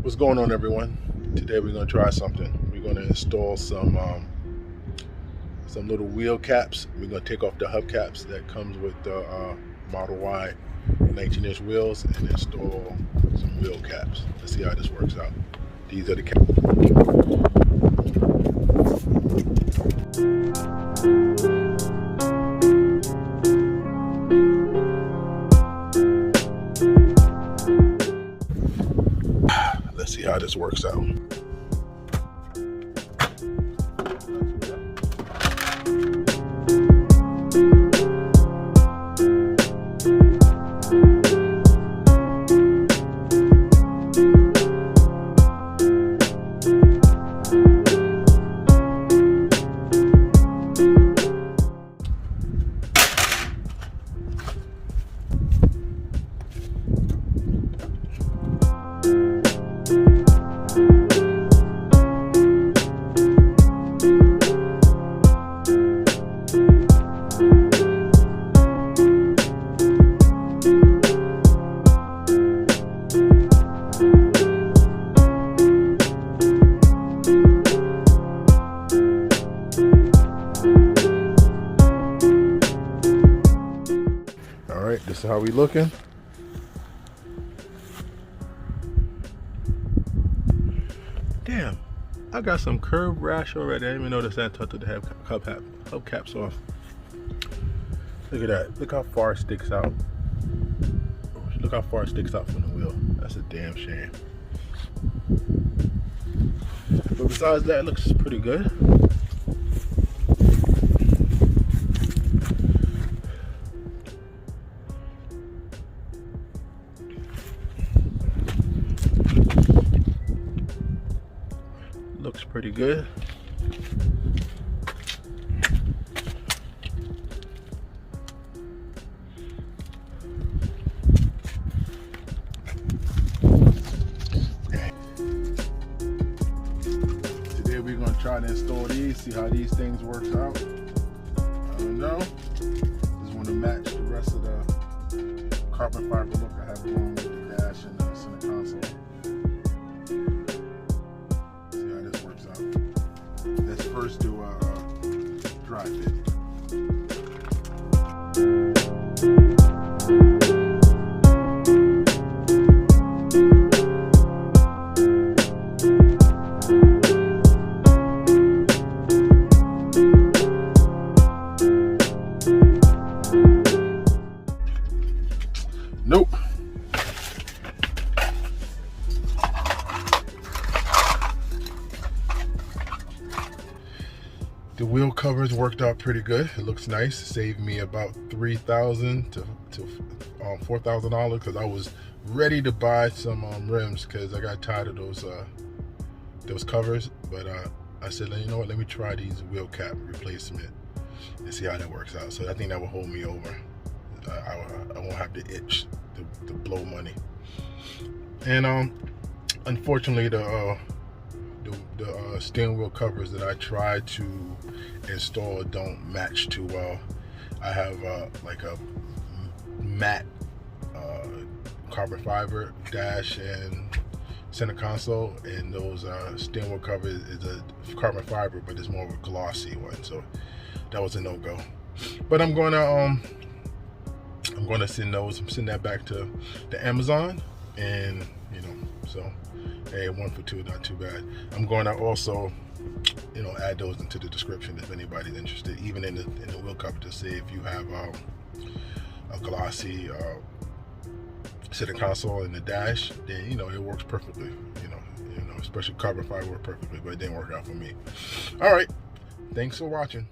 What's going on, everyone? Today we're going to try something. We're going to install some little wheel caps. We're going to take off the hubcaps that comes with the Model Y 19-inch wheels and install some wheel caps. Let's see how this works out. These are the caps. Let's see how this works out. Alright, this is how we looking. Damn, I got some curb rash already. I didn't even notice that until I took the hubcaps off. Look at that. Look how far it sticks out. Look how far it sticks out from the wheel. That's a damn shame. But besides that, it looks pretty good. Looks pretty good. Today we're going to try to install these, see how these things work out. I don't know. Just want to match the rest of the carbon fiber look I have going with the dash and the center console. Let's first do a dry fit. Nope. The wheel covers worked out pretty good. It looks nice. It saved me about $3,000 to $4,000 because I was ready to buy some rims because I got tired of those covers. But I said, you know what? Let me try these wheel cap replacement and see how that works out. So I think that will hold me over. I won't have the itch to blow money. And unfortunately, the steering wheel covers that I tried to install don't match too well. I have like a matte carbon fiber dash and center console, and those steering wheel covers is a carbon fiber, but it's more of a glossy one, so that was a no-go. But I'm going to send that back to Amazon, and so hey, 1 for 2, not too bad. I'm going to also, add those into the description if anybody's interested, even in the wheel cover, to see if you have a glossy center console in the dash. Then it works perfectly. Especially carbon fiber worked perfectly, but it didn't work out for me. All right, thanks for watching.